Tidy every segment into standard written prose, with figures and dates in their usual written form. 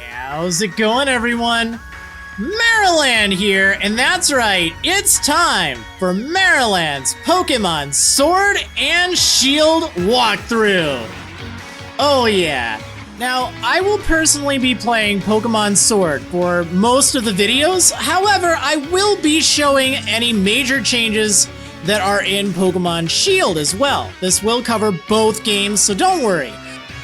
How's it going, everyone? Marriland here, and that's right, it's time for Marriland's Pokémon Sword and Shield walkthrough. Oh yeah. Now, I will personally be playing Pokémon Sword for most of the videos. However, I will be showing any major changes that are in Pokémon Shield as well. This will cover both games, so don't worry.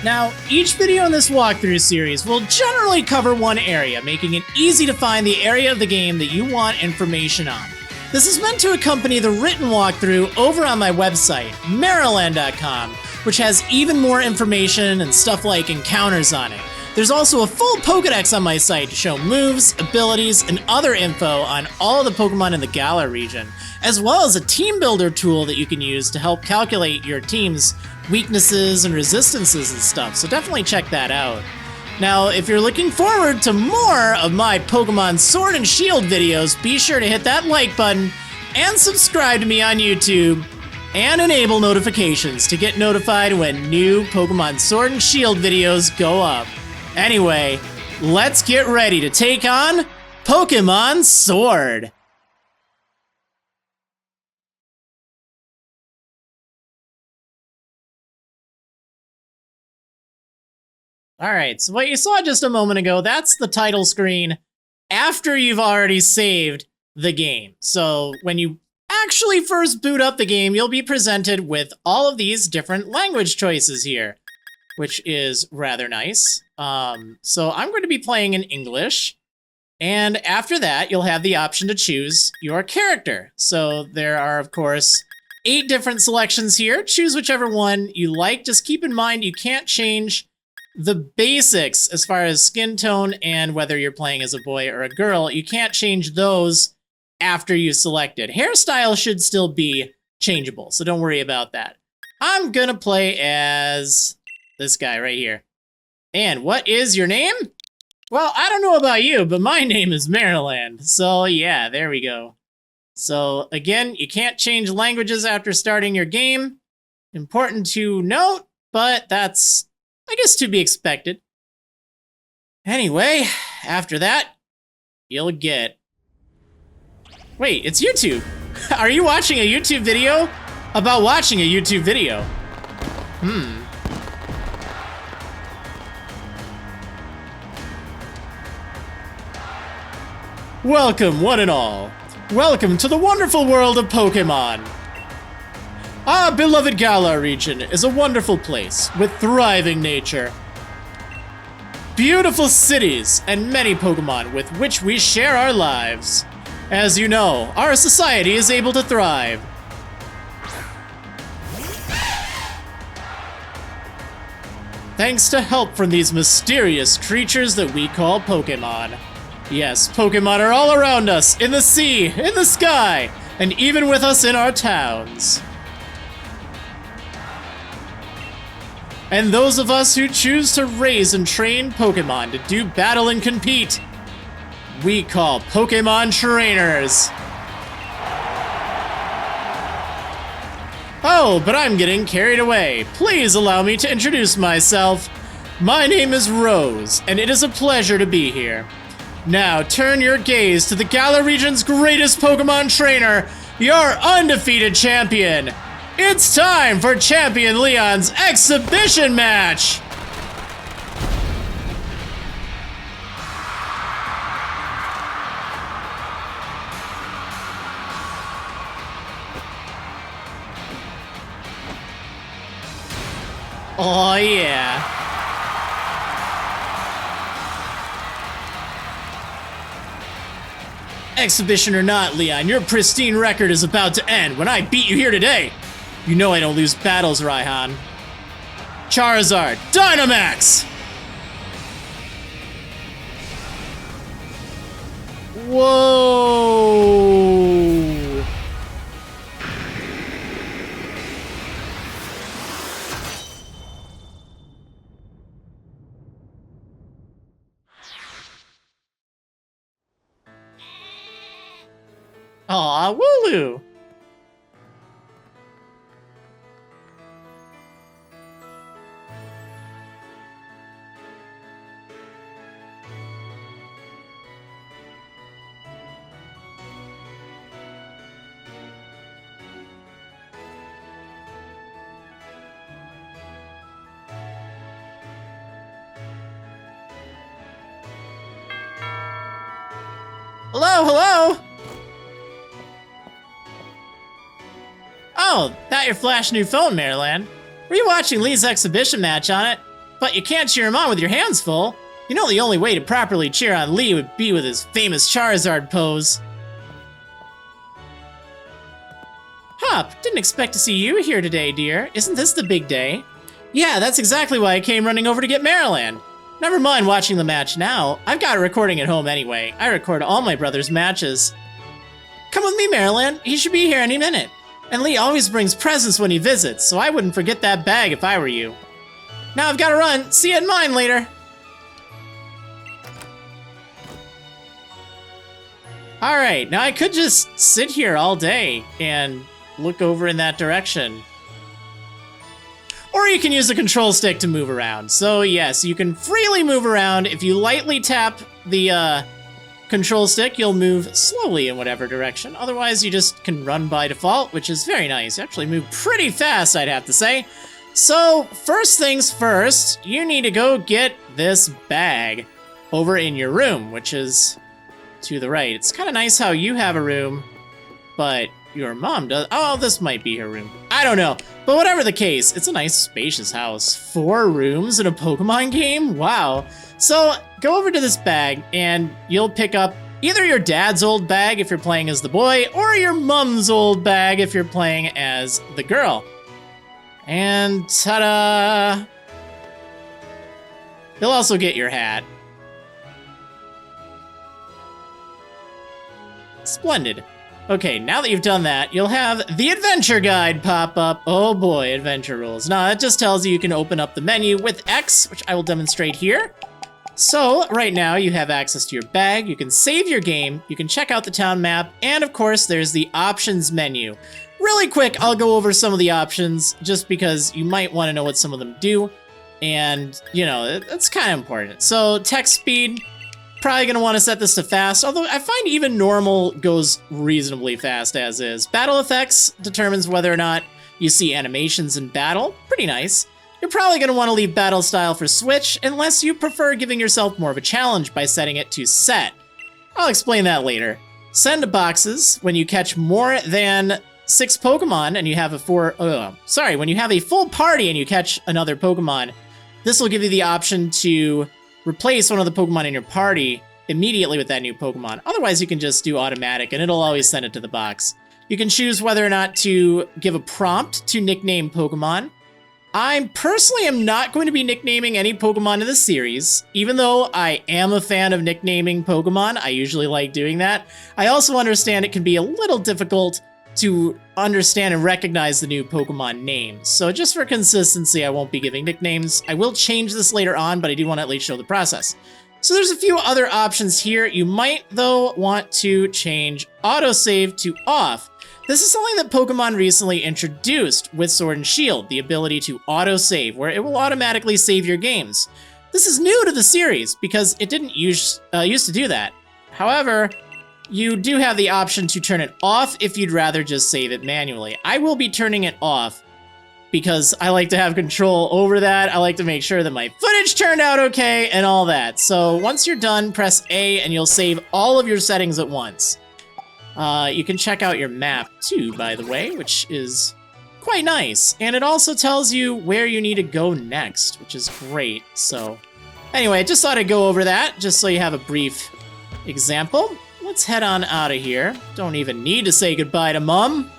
Now, each video in this walkthrough series will generally cover one area, making it easy to find the area of the game that you want information on. This is meant to accompany the written walkthrough over on my website, Marriland.com, which has even more information and stuff like encounters on it. There's also a full Pokédex on my site to show moves, abilities, and other info on all of the Pokémon in the Galar region, as well as a team builder tool that you can use to help calculate your team's weaknesses and resistances and stuff, so definitely check that out. Now, if you're looking forward to more of my Pokémon Sword and Shield videos, be sure to hit that like button and subscribe to me on YouTube and enable notifications to get notified when new Pokémon Sword and Shield videos go up. Anyway, let's get ready to take on Pokémon Sword! Alright, so what you saw just a moment ago, that's the title screen after you've already saved the game. So when you actually first boot up the game, you'll be presented with all of these different language choices here, which is rather nice. So I'm going to be playing in English, and after that, you'll have the option to choose your character. So there are, of course, 8 different selections here. Choose whichever one you like. Just keep in mind you can't change the basics as far as skin tone and whether you're playing as a boy or a girl. You can't change those after you selected. Hairstyle should still be changeable, so don't worry about that. I'm gonna play as this guy right here. And what is your name? Well, I don't know about you, but my name is Marriland. So yeah, there we go. So again, you can't change languages after starting your game. Important to note, but that's, I guess, to be expected. Anyway, after that, you'll get... Wait, it's YouTube. Are you watching a YouTube video about watching a YouTube video? Welcome, one and all. Welcome to the wonderful world of Pokémon. Our beloved Galar region is a wonderful place with thriving nature, beautiful cities, and many Pokémon with which we share our lives. As you know, our society is able to thrive. Thanks to help from these mysterious creatures that we call Pokémon. Yes, Pokémon are all around us, in the sea, in the sky, and even with us in our towns. And those of us who choose to raise and train Pokémon to do battle and compete, we call Pokémon trainers. Oh, but I'm getting carried away. Please allow me to introduce myself. My name is Rose, and it is a pleasure to be here. Now turn your gaze to the Galar region's greatest Pokémon trainer, your undefeated champion. It's time for Champion Leon's exhibition match! Oh yeah. Exhibition or not, Leon, your pristine record is about to end when I beat you here today. You know I don't lose battles, Raihan. Charizard, Dynamax! Whoa! Aw, Wooloo! Hello, hello? Oh, that your flash new phone, Marriland. Were you watching Lee's exhibition match on it? But you can't cheer him on with your hands full. You know the only way to properly cheer on Lee would be with his famous Charizard pose. Hop, didn't expect to see you here today, dear. Isn't this the big day? Yeah, that's exactly why I came running over to get Marriland. Never mind watching the match now. I've got a recording at home anyway. I record all my brother's matches. Come with me, Marriland. He should be here any minute. And Lee always brings presents when he visits, so I wouldn't forget that bag if I were you. Now I've got to run. See you at mine later. Alright, now I could just sit here all day and look over in that direction. Or you can use the control stick to move around. So yes, you can freely move around. If you lightly tap the control stick, you'll move slowly in whatever direction. Otherwise, you just can run by default, which is very nice. You actually move pretty fast, I'd have to say. So first things first, you need to go get this bag over in your room, which is to the right. It's kind of nice how you have a room, but your mom does. Oh, this might be her room. I don't know. But whatever the case, it's a nice spacious house. 4 rooms in a Pokemon game? Wow. So go over to this bag and you'll pick up either your dad's old bag if you're playing as the boy, or your mom's old bag if you're playing as the girl. And ta-da! You'll also get your hat. Splendid. Okay, now that you've done that, you'll have the adventure guide pop up. Oh boy, adventure rules. Now, that just tells you you can open up the menu with X, which I will demonstrate here. So, right now, you have access to your bag, you can save your game, you can check out the town map, and of course, there's the options menu. Really quick, I'll go over some of the options, just because you might want to know what some of them do, and, you know, it's kind of important. So, text speed. Probably gonna want to set this to fast, although I find even normal goes reasonably fast as is. Battle effects determines whether or not you see animations in battle. Pretty nice. You're probably gonna want to leave battle style for Switch, unless you prefer giving yourself more of a challenge by setting it to set. I'll explain that later. Send to boxes when you catch more than 6 Pokemon and you have when you have a full party and you catch another Pokemon, this will give you the option to replace one of the Pokemon in your party immediately with that new Pokemon. Otherwise, you can just do automatic and it'll always send it to the box. You can choose whether or not to give a prompt to nickname Pokemon. I personally am not going to be nicknaming any Pokemon in this series. Even though I am a fan of nicknaming Pokemon, I usually like doing that. I also understand it can be a little difficult to understand and recognize the new Pokemon names. So just for consistency, I won't be giving nicknames. I will change this later on, but I do want to at least show the process. So there's a few other options here. You might, though, want to change autosave to off. This is something that Pokemon recently introduced with Sword and Shield, the ability to autosave, where it will automatically save your games. This is new to the series because it didn't used to do that. However, you do have the option to turn it off if you'd rather just save it manually. I will be turning it off because I like to have control over that. I like to make sure that my footage turned out okay and all that. So once you're done, press A and you'll save all of your settings at once. You can check out your map too, by the way, which is quite nice. And it also tells you where you need to go next, which is great. So anyway, I just thought I'd go over that just so you have a brief example. Let's head on out of here. Don't even need to say goodbye to Mom.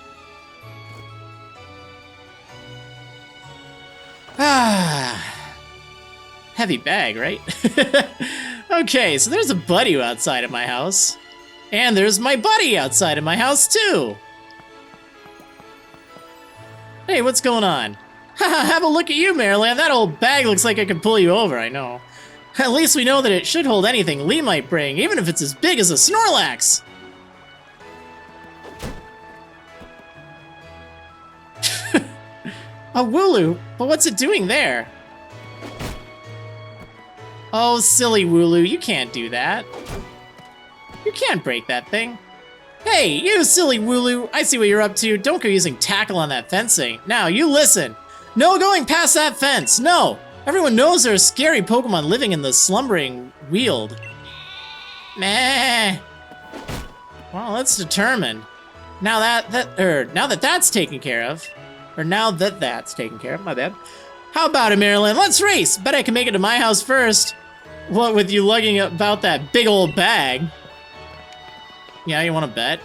Heavy bag, right? Okay, so there's a buddy outside of my house. And there's my buddy outside of my house, too. Hey, what's going on? Haha, have a look at you, Marriland. That old bag looks like it could pull you over, I know. At least we know that it should hold anything Lee might bring, even if it's as big as a Snorlax. A Wooloo? But what's it doing there? Oh, silly Wooloo, you can't do that. You can't break that thing. Hey, you silly Wooloo, I see what you're up to. Don't go using tackle on that fencing. Now, you listen. No going past that fence, no. Everyone knows there are scary Pokemon living in the slumbering weald. Meh. Well, that's determined. Now that that's taken care of, my bad. How about it, Marriland? Let's race. Bet I can make it to my house first. What with you lugging about that big old bag? Yeah, you want to bet?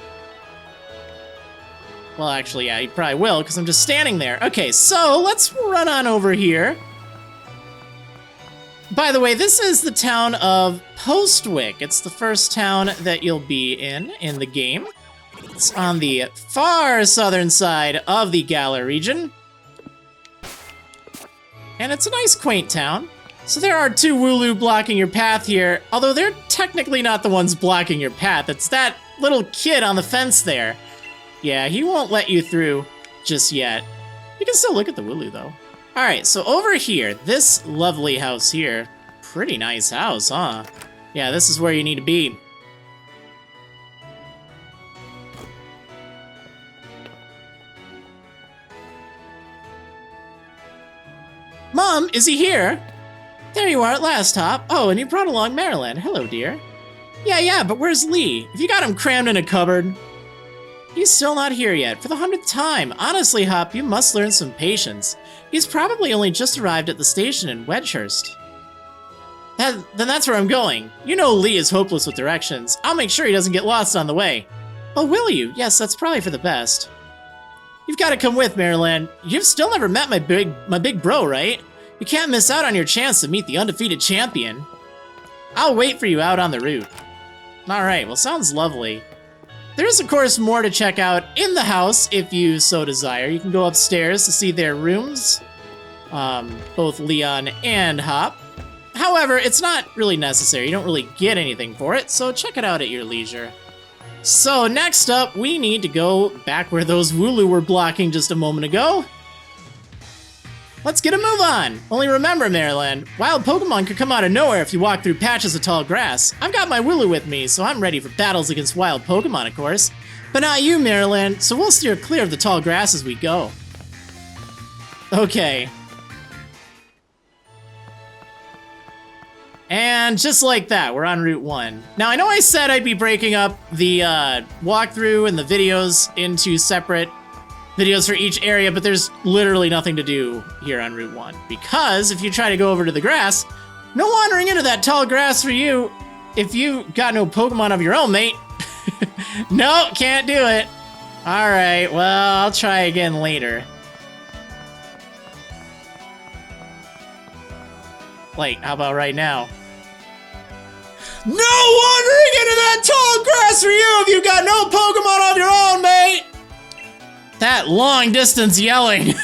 Well, actually, yeah, you probably will, because I'm just standing there. Okay, so let's run on over here. By the way, this is the town of Postwick. It's the first town that you'll be in the game. It's on the far southern side of the Galar region. And it's a nice, quaint town. So there are 2 Wooloo blocking your path here, although they're technically not the ones blocking your path. It's that little kid on the fence there. Yeah, he won't let you through just yet. You can still look at the Wooloo, though. All right, so over here, this lovely house here. Pretty nice house, huh? Yeah, this is where you need to be. Mom, is he here? There you are at last, Hop. Oh, and you brought along Marriland. Hello, dear. Yeah, but where's Lee? Have you got him crammed in a cupboard? He's still not here yet, for the 100th time. Honestly, Hop, you must learn some patience. He's probably only just arrived at the station in Wedgehurst. Then that's where I'm going. You know Lee is hopeless with directions. I'll make sure he doesn't get lost on the way. Oh, will you? Yes, that's probably for the best. You've got to come with, Marriland. You've still never met my big bro, right? You can't miss out on your chance to meet the undefeated champion. I'll wait for you out on the route. Alright, well, sounds lovely. There is, of course, more to check out in the house if you so desire. You can go upstairs to see their rooms, both Leon and Hop. However, it's not really necessary. You don't really get anything for it, so check it out at your leisure. So next up, we need to go back where those Wooloo were blocking just a moment ago. Let's get a move on! Only remember, Marriland, wild Pokemon could come out of nowhere if you walk through patches of tall grass. I've got my Wooloo with me, so I'm ready for battles against wild Pokemon, of course. But not you, Marriland, so we'll steer clear of the tall grass as we go. Okay. And just like that, we're on Route 1. Now, I know I said I'd be breaking up the walkthrough and the videos into separate videos for each area, but there's literally nothing to do here on Route 1. Because if you try to go over to the grass, no wandering into that tall grass for you if you got no Pokemon of your own, mate. No, can't do it. Alright, well, I'll try again later. Like, how about right now? No wandering into that tall grass for you if you got no Pokemon of your own, mate! That long distance yelling.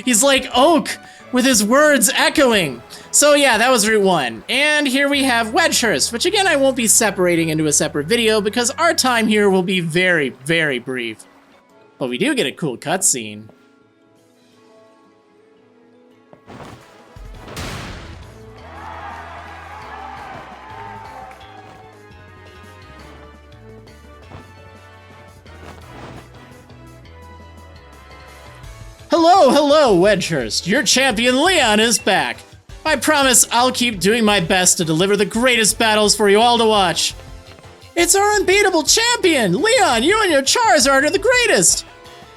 He's like Oak with his words echoing. So yeah, that was Route 1. And here we have Wedgehurst, which again I won't be separating into a separate video because our time here will be very, very brief. But we do get a cool cutscene. Hello, Wedgehurst. Your champion Leon is back. I promise I'll keep doing my best to deliver the greatest battles for you all to watch. It's our unbeatable champion! Leon, you and your Charizard are the greatest!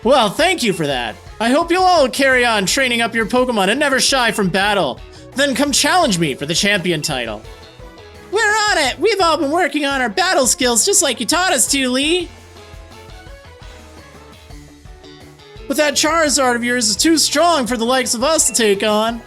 Well, thank you for that. I hope you'll all carry on training up your Pokemon and never shy from battle. Then come challenge me for the champion title. We're on it! We've all been working on our battle skills just like you taught us to, Lee! But that Charizard of yours is too strong for the likes of us to take on.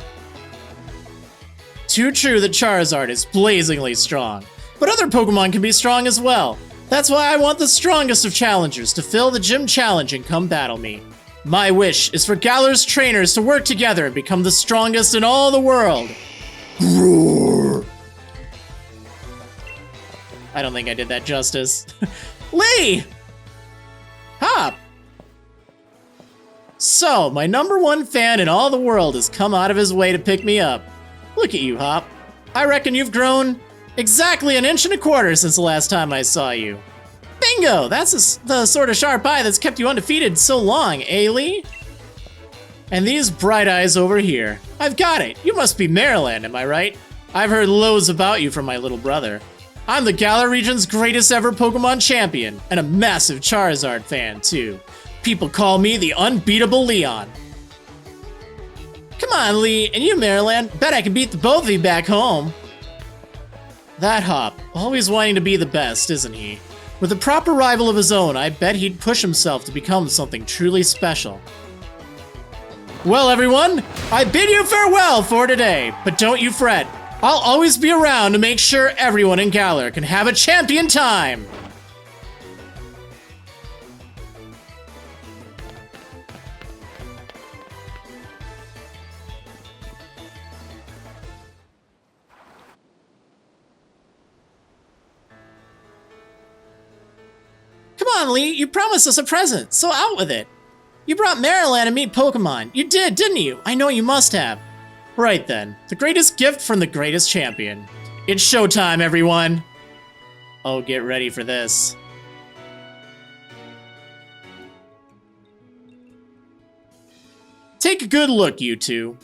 Too true that Charizard is blazingly strong, but other Pokemon can be strong as well. That's why I want the strongest of challengers to fill the gym challenge and come battle me. My wish is for Galar's trainers to work together and become the strongest in all the world. Roar! I don't think I did that justice. Lee! Hop! So, my #1 fan in all the world has come out of his way to pick me up. Look at you, Hop. I reckon you've grown exactly 1 1/4 inches since the last time I saw you. Bingo! That's the sort of sharp eye that's kept you undefeated so long, eh, Lee? And these bright eyes over here. I've got it. You must be Marriland, am I right? I've heard loads about you from my little brother. I'm the Galar region's greatest ever Pokemon champion, and a massive Charizard fan, too. People call me the unbeatable Leon. Come on, Lee, and you, Marriland. Bet I can beat the both of you back home. That Hop, always wanting to be the best, isn't he? With a proper rival of his own, I bet he'd push himself to become something truly special. Well, everyone, I bid you farewell for today, but don't you fret. I'll always be around to make sure everyone in Galar can have a champion time! Come on, Lee, you promised us a present, so out with it. You brought Marriland to meet Pokemon. You did, didn't you? I know you must have. Right then, the greatest gift from the greatest champion. It's showtime, everyone. Oh, get ready for this. Take a good look, you two.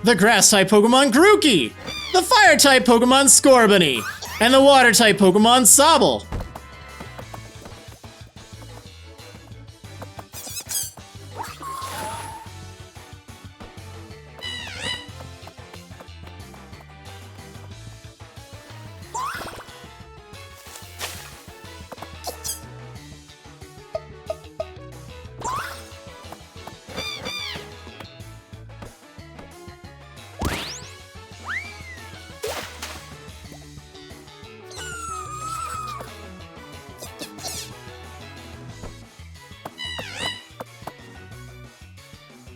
The Grass-type Pokemon Grookey, the Fire-type Pokemon Scorbunny, and the Water-type Pokemon Sobble.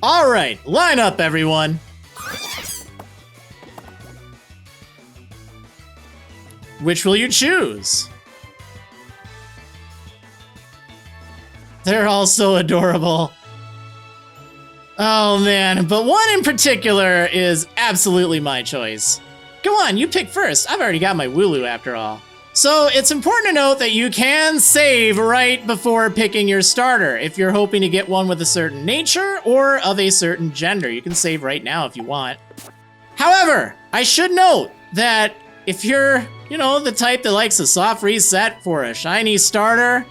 All right, line up, everyone. Which will you choose? They're all so adorable. Oh man, but one in particular is absolutely my choice. Go on, you pick first. I've already got my Wooloo after all. So it's important to note that you can save right before picking your starter. If you're hoping to get one with a certain nature or of a certain gender, you can save right now if you want. However, I should note that if you're, the type that likes a soft reset for a shiny starter,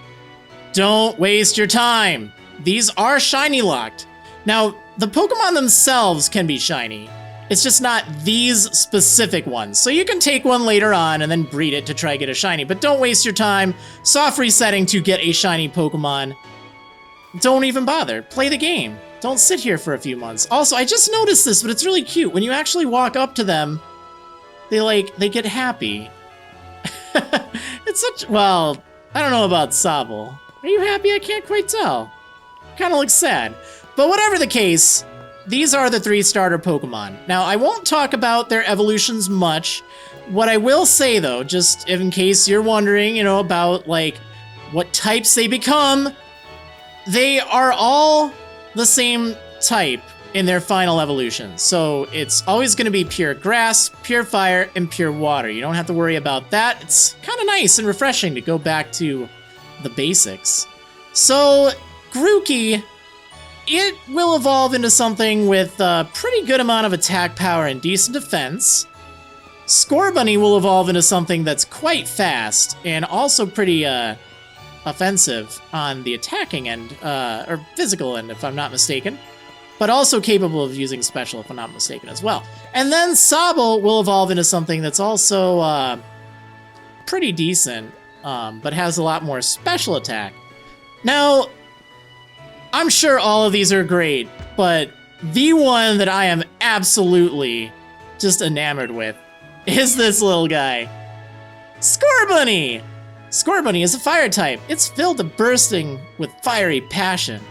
don't waste your time. These are shiny locked. Now, the Pokemon themselves can be shiny. It's just not these specific ones. So you can take one later on and then breed it to try to get a shiny, but don't waste your time soft resetting to get a shiny Pokemon. Don't even bother. Play the game. Don't sit here for a few months. Also, I just noticed this, but it's really cute. When you actually walk up to them, they get happy. It's such, well, I don't know about Sobble. Are you happy? I can't quite tell. Kind of looks sad. But whatever the case, these are the 3 starter Pokemon. Now, I won't talk about their evolutions much. What I will say, though, just in case you're wondering, about, what types they become, they are all the same type in their final evolution. So it's always going to be pure grass, pure fire, and pure water. You don't have to worry about that. It's kind of nice and refreshing to go back to the basics. So, Grookey, it will evolve into something with a pretty good amount of attack power and decent defense. Scorbunny will evolve into something that's quite fast and also pretty offensive on the attacking end, or physical end if I'm not mistaken, but also capable of using special if I'm not mistaken as well. And then Sobble will evolve into something that's also pretty decent, but has a lot more special attack. Now, I'm sure all of these are great, but the one that I am absolutely just enamored with is this little guy. Scorbunny! Scorbunny is a fire type. It's filled to bursting with fiery passion.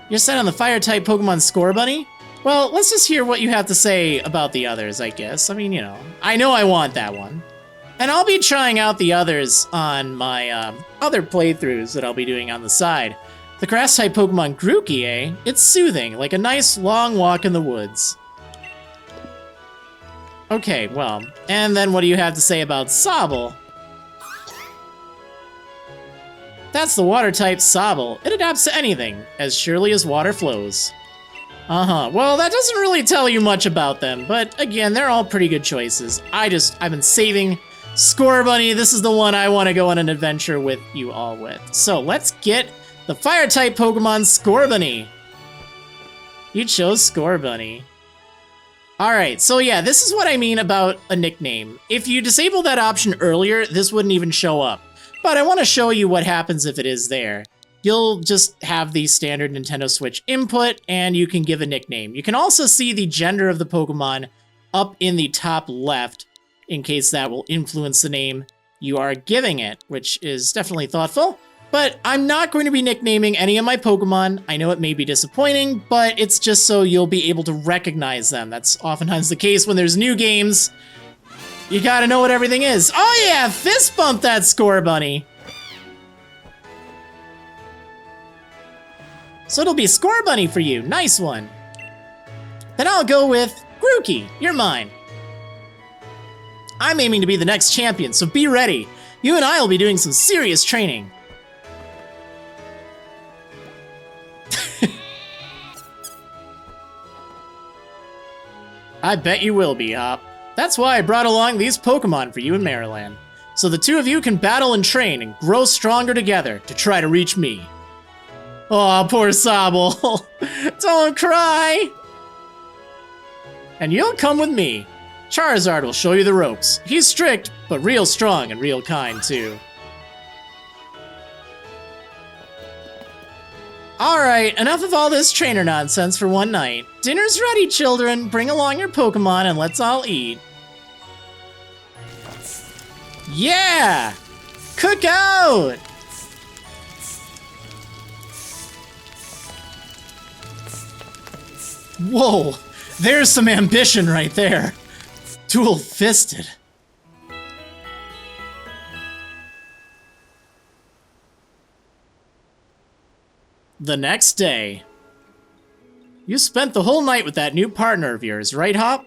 You're set on the fire type Pokemon Scorbunny? Well, let's just hear what you have to say about the others, I guess. I mean, I know I want that one. And I'll be trying out the others on my other playthroughs that I'll be doing on the side. The grass-type Pokemon Grookey, eh? It's soothing, like a nice long walk in the woods. Okay, well, and then what do you have to say about Sobble? That's the water-type Sobble. It adapts to anything, as surely as water flows. Well, that doesn't really tell you much about them, but again, they're all pretty good choices. I've been saving Scorbunny. This is the one I want to go on an adventure with you all with. So let's get the Fire-type Pokemon Scorbunny. You chose Scorbunny. Alright, so yeah, this is what I mean about a nickname. If you disable that option earlier, this wouldn't even show up. But I want to show you what happens if it is there. You'll just have the standard Nintendo Switch input, and you can give a nickname. You can also see the gender of the Pokemon up in the top left, in case that will influence the name you are giving it, which is definitely thoughtful. But I'm not going to be nicknaming any of my Pokemon. I know it may be disappointing, but it's just so you'll be able to recognize them. That's oftentimes the case when there's new games. You gotta know what everything is. Oh yeah, fist bump that Scorbunny. So it'll be Scorbunny for you. Nice one. Then I'll go with Grookey. You're mine. I'm aiming to be the next champion, so be ready. You and I will be doing some serious training. I bet you will be, Hop. That's why I brought along these Pokemon for you in Marriland. So the two of you can battle and train and grow stronger together to try to reach me. Aw, poor Sobble. Don't cry. And you'll come with me. Charizard will show you the ropes. He's strict, but real strong and real kind, too. Alright, enough of all this trainer nonsense for one night. Dinner's ready, children. Bring along your Pokemon and let's all eat. Yeah! Cook out! Whoa, there's some ambition right there. Dual-fisted. The next day. You spent the whole night with that new partner of yours, right, Hop?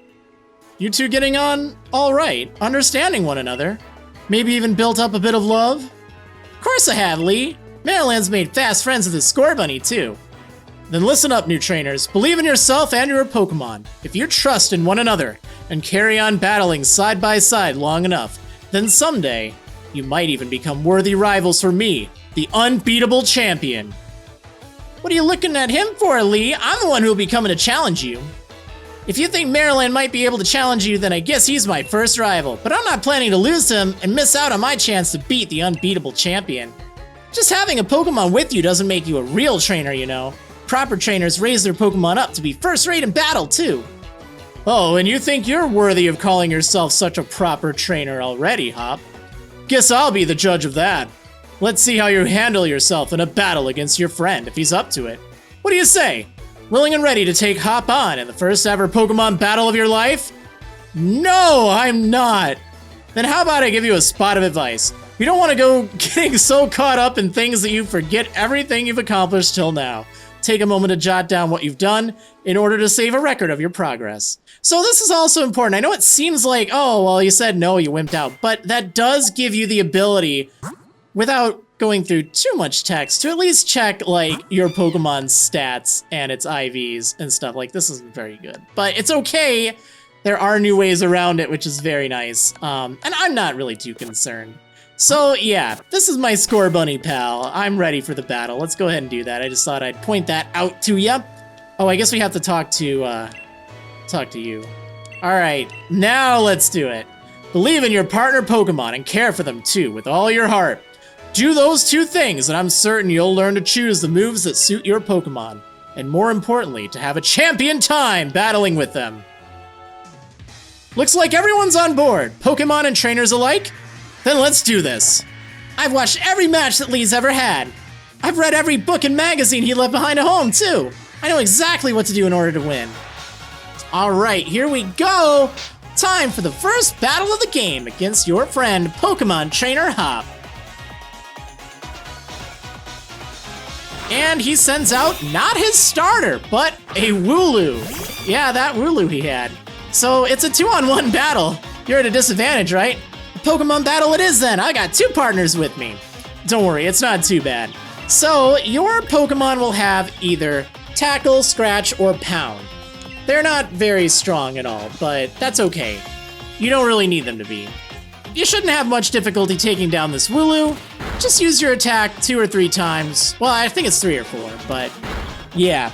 You two getting on all right, understanding one another. Maybe even built up a bit of love? Of course I have, Lee. Marriland's made fast friends with his Scorbunny, too. Then listen up, new trainers. Believe in yourself and your Pokemon. If you trust in one another and carry on battling side by side long enough, then someday you might even become worthy rivals for me, the unbeatable champion. What are you looking at him for, Lee? I'm the one who will be coming to challenge you. If you think Marriland might be able to challenge you, then I guess he's my first rival. But I'm not planning to lose to him and miss out on my chance to beat the unbeatable champion. Just having a Pokemon with you doesn't make you a real trainer, you know. Proper trainers raise their Pokemon up to be first-rate in battle, too. Oh, and you think you're worthy of calling yourself such a proper trainer already, Hop? Guess I'll be the judge of that. Let's see how you handle yourself in a battle against your friend, if he's up to it. What do you say? Willing and ready to take Hop on in the first ever Pokemon battle of your life? No, I'm not. Then how about I give you a spot of advice? You don't want to go getting so caught up in things that you forget everything you've accomplished till now. Take a moment to jot down what you've done in order to save a record of your progress. So this is also important. I know it seems like, oh, well, you said no, you wimped out, but that does give you the ability, without going through too much text, to at least check, like, your Pokemon's stats and its IVs and stuff. Like, this isn't very good, but it's okay. There are new ways around it, which is very nice, and I'm not really too concerned. So, yeah, this is my Scorbunny pal. I'm ready for the battle. Let's go ahead and do that. I just thought I'd point that out to ya. Oh, I guess we have to talk to you. All right, now let's do it. Believe in your partner Pokemon and care for them, too, with all your heart. Do those two things, and I'm certain you'll learn to choose the moves that suit your Pokemon. And more importantly, to have a champion time battling with them. Looks like everyone's on board, Pokemon and trainers alike. Then let's do this. I've watched every match that Lee's ever had. I've read every book and magazine he left behind at home, too. I know exactly what to do in order to win. All right, here we go. Time for the first battle of the game against your friend, Pokemon Trainer Hop. And he sends out not his starter, but a Wooloo. Yeah, that Wooloo he had. So it's a 2-on-1 battle. You're at a disadvantage, right? Pokemon battle it is then. I got two partners with me. Don't worry, it's not too bad. So your Pokemon will have either Tackle, Scratch, or Pound. They're not very strong at all, but that's okay. You don't really need them to be. You shouldn't have much difficulty taking down this Wooloo. Just use your attack 2 or 3 times. Well, I think it's 3 or 4, but yeah.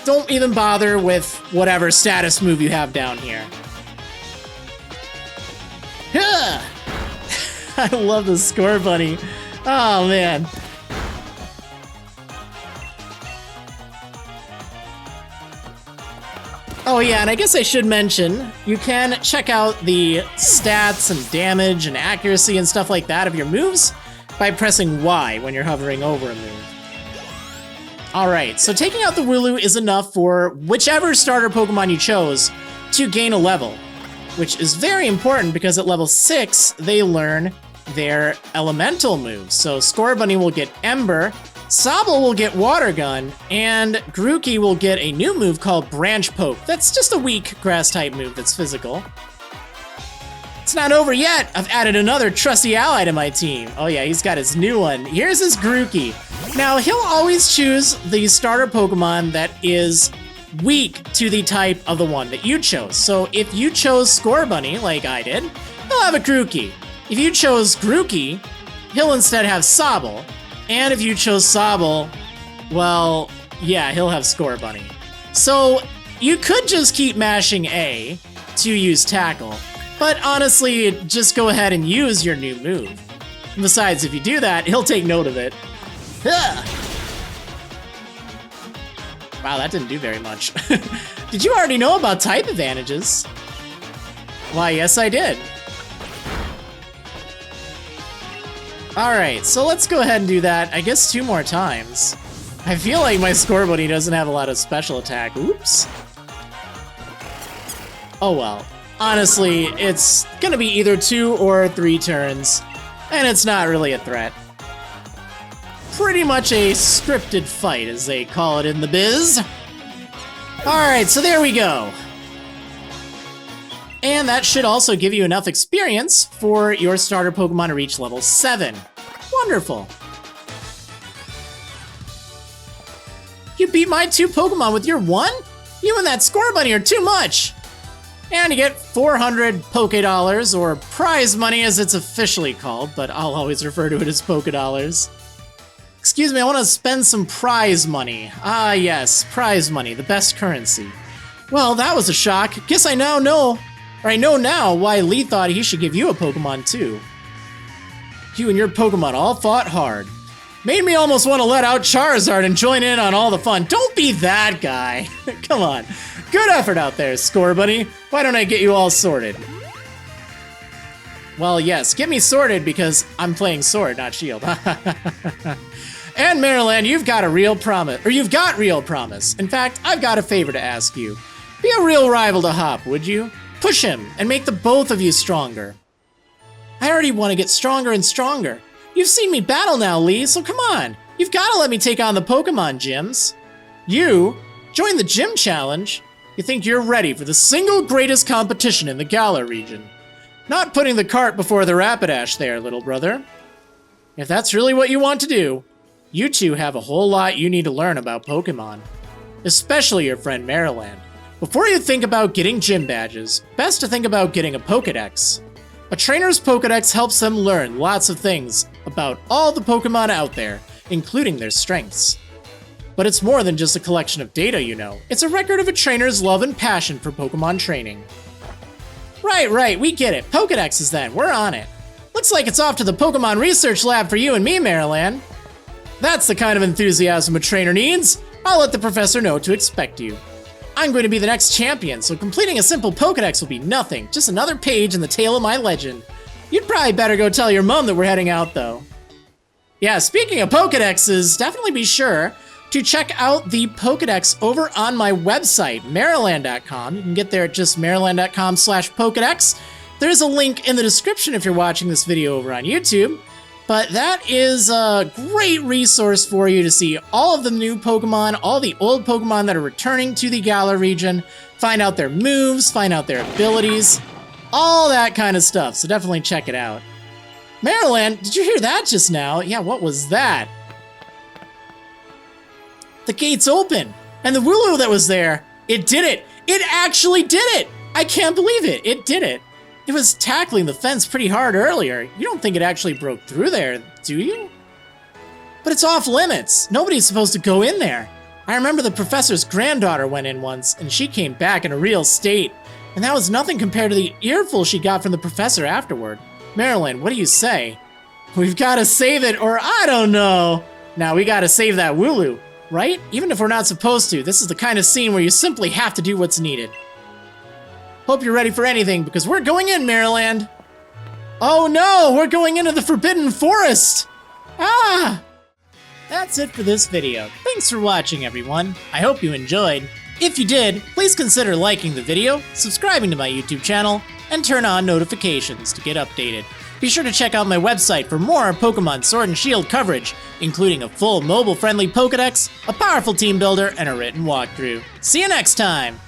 Don't even bother with whatever status move you have down here. I love the Score Bunny. Oh, man. Oh yeah, and I guess I should mention, you can check out the stats and damage and accuracy and stuff like that of your moves by pressing Y when you're hovering over a move. Alright, so taking out the Wooloo is enough for whichever starter Pokemon you chose to gain a level, which is very important because at level 6, they learn their elemental moves. So Scorbunny will get Ember, Sobble will get Water Gun, and Grookey will get a new move called Branch Poke. That's just a weak grass-type move that's physical. It's not over yet! I've added another trusty ally to my team. Oh yeah, he's got his new one. Here's his Grookey. Now, he'll always choose the starter Pokemon that is weak to the type of the one that you chose. So if you chose Scorbunny, like I did, he'll have a Grookey. If you chose Grookey, he'll instead have Sobble. And if you chose Sobble, well, yeah, he'll have Scorbunny. So you could just keep mashing A to use Tackle, but honestly, just go ahead and use your new move. And besides, if you do that, he'll take note of it. Ugh. Wow, that didn't do very much. Did you already know about type advantages? Why, yes I did. Alright, so let's go ahead and do that, I guess 2 more times. I feel like my Scorbunny doesn't have a lot of special attack. Oops. Oh well. Honestly, it's gonna be either 2 or 3 turns, and it's not really a threat. Pretty much a scripted fight, as they call it in the biz. Alright, so there we go. And that should also give you enough experience for your starter Pokemon to reach level 7. Wonderful. You beat my 2 Pokemon with your 1? You and that Scorbunny are too much! And you get 400 Pokédollars, or prize money as it's officially called, but I'll always refer to it as Pokédollars. Excuse me, I want to spend some prize money. Ah yes, prize money, the best currency. Well, that was a shock. Guess I now know, or I know now why Lee thought he should give you a Pokemon too. You and your Pokemon all fought hard. Made me almost want to let out Charizard and join in on all the fun. Don't be that guy. Come on. Good effort out there, Scorbunny. Why don't I get you all sorted? Well, yes, get me sorted because I'm playing Sword, not Shield. And Marriland, you've got real promise. In fact, I've got a favor to ask you. Be a real rival to Hop, would you? Push him and make the both of you stronger. I already want to get stronger and stronger. You've seen me battle now, Lee, so come on. You've got to let me take on the Pokemon gyms. You? Join the gym challenge? You think you're ready for the single greatest competition in the Galar region. Not putting the cart before the Rapidash there, little brother. If that's really what you want to do, you two have a whole lot you need to learn about Pokemon. Especially your friend Marriland. Before you think about getting gym badges, best to think about getting a Pokédex. A trainer's Pokédex helps them learn lots of things about all the Pokemon out there, including their strengths. But it's more than just a collection of data, you know. It's a record of a trainer's love and passion for Pokemon training. Right, we get it. Pokédexes then, we're on it. Looks like it's off to the Pokemon Research Lab for you and me, Marriland. That's the kind of enthusiasm a trainer needs. I'll let the professor know to expect you. I'm going to be the next champion, so completing a simple Pokédex will be nothing. Just another page in the tale of my legend. You'd probably better go tell your mom that we're heading out, though. Yeah, speaking of Pokédexes, definitely be sure to check out the Pokédex over on my website, Marriland.com. You can get there at just Marriland.com/Pokédex. There's a link in the description if you're watching this video over on YouTube. But that is a great resource for you to see all of the new Pokemon, all the old Pokemon that are returning to the Galar region, find out their moves, find out their abilities, all that kind of stuff, so definitely check it out. Marriland, did you hear that just now? Yeah, what was that? The gate's open, And the Wooloo that was there, it did it. It actually did it. I can't believe it. It did it. It was tackling the fence pretty hard earlier. You don't think it actually broke through there, do you? But it's off limits. Nobody's supposed to go in there. I remember the professor's granddaughter went in once, and she came back in a real state. And that was nothing compared to the earful she got from the professor afterward. Marriland, what do you say? We've got to save it, or I don't know. Now we got to save that Wooloo, right? Even if we're not supposed to, this is the kind of scene where you simply have to do what's needed. Hope you're ready for anything, because we're going in, Marriland. Oh no, we're going into the Forbidden Forest. Ah! That's it for this video. Thanks for watching, everyone. I hope you enjoyed. If you did, please consider liking the video, subscribing to my YouTube channel, and turn on notifications to get updated. Be sure to check out my website for more Pokemon Sword and Shield coverage, including a full mobile-friendly Pokédex, a powerful team builder, and a written walkthrough. See you next time!